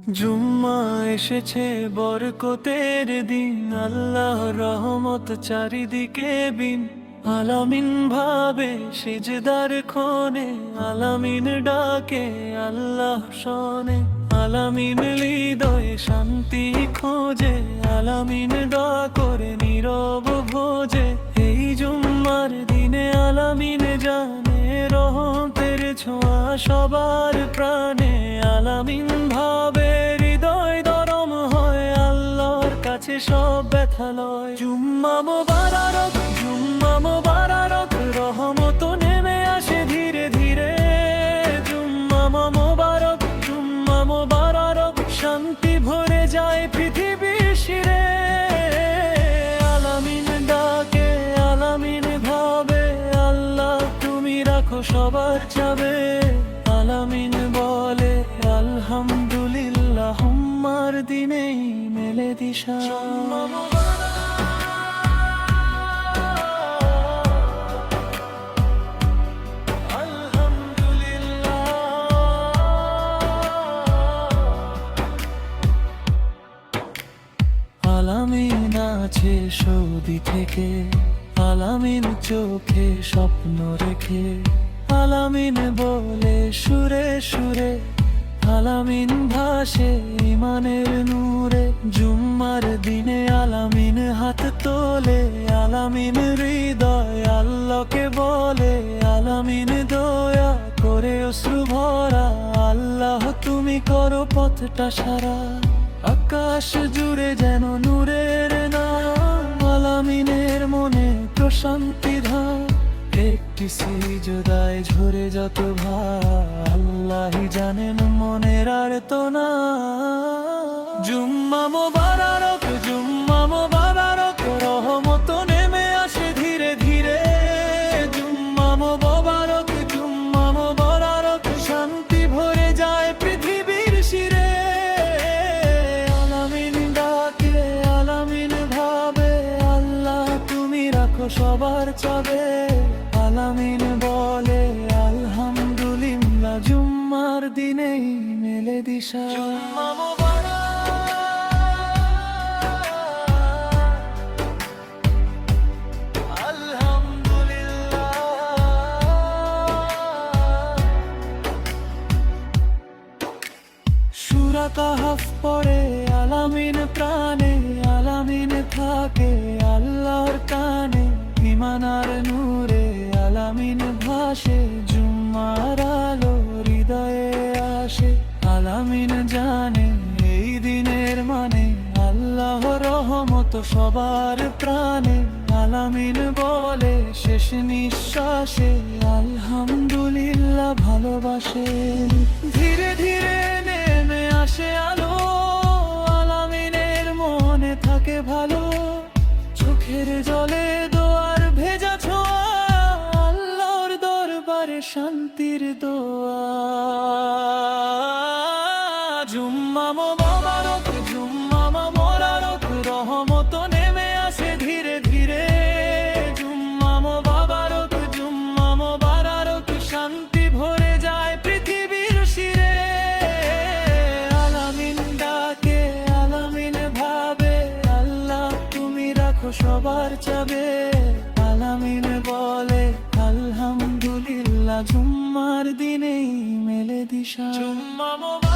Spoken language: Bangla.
জুম্মা এসেছে বরকতের দিন, আল্লাহ রহমত চারিদিকে বিন। আলামিন ভাবে সিজদার ক্ষণে, আলামিন ডাকে আল্লাহ শোনে। আলামিন হৃদয়ে শান্তি খোঁজে, আলামিন দোয়া করে নীরব ভোজে। এই জুম্মার দিনে আলামিন জানে রহমতের ছোঁয়া সবার প্রাণে। আলামিন ভাবে হৃদয় নরম হয়, আল্লাহর কাছে সব ব্যথা লয়। জুম্মা মোবারক, জুম্মা মোবারক, রহমত নেমে আসে ধীরে ধীরে। জুম্মা মোবারক, জুম্মা মোবারক, শান্তি ভরে যায় পৃথিবীর শিরে। আলামিন ডাকে, আলামিন ভাবে, আল্লাহ তুমি রাখো সবার চাবে। আলামিন বলে আলহামদুলিল্লাহ, হুম্মার দিনেই মেলে দিশা। আলামিন আছে সৌদি থেকে, আলামিন চোখে স্বপ্ন রেখে। আলামিন বলে সুরে সুরে, আলামিন ভাসে ইমানের নূরে। জুম্মার দিনে আলামিন হাত তোলে, আলামিন হৃদয় আল্লাহকে বলে। আলামিন দয়া করে অশ্রু ভরা, আল্লাহ তুমি করো পথটা সারা। আকাশ জুড়ে যেন নূরের নাম, আলামিনের মনে প্রশান্তি ধাম। একটি সিজদায় ঝরে যত ভার, আল্লাহই জানেন মনের আর্তনা। জুম্মা মোবারক, জুম্মা মোবারক, রহমত নেমে আসে ধীরে ধীরে। জুম্মা মোবারক, জুম্মা মোবারক, শান্তি ভরে যায় পৃথিবীর শিরে। আলামিন ডাকে, আলামিন ভাবে, আল্লাহ তুমি রাখো সবার চাবে। আলামিন বলে আলহামদুলিল্লাহ, জুম্মার দিনেই মেলে দিশা। জুম্মা মোবারক, আলহামদুলিল্লাহ। সূরা কাহফ পড়ে আলামিন প্রাণে, আলামিন থাকে আল্লাহর কানে। ইমানার নূরে আলামিন ভাসে, জুম্মার আলো হৃদয়ে আসে। আলামিন জানে এই দিনের মানে, আল্লাহ রহমত সবার প্রাণে। আলামিন বলে শেষ নিঃশ্বাসে, আলহামদুলিল্লাহ ভালোবাসে। ধীরে ধীরে নেমে আসে আলো, আলামিনের মনে থাকে ভালো। চোখের জলে দোয়ার ভেজা ছোঁয়া, আল্লাহর দরবারে শান্তির দোয়া। জুম্মা মোবারক, জুম্মা মোবারক, রহমত নেমে আসে ধীরে ধীরে। জুম্মা মোবারক, জুম্মা মোবারক, শান্তি ভরে যায় পৃথিবীর শিরে। আলামিন ডাকে, আলামিন ভাবে, আল্লাহ তুমি রাখো সবার চাবে। আলামিন বলে আলহামদুলিল্লাহ, জুম্মার দিনেই মেলে দিশা। জুম্মা মোবারক।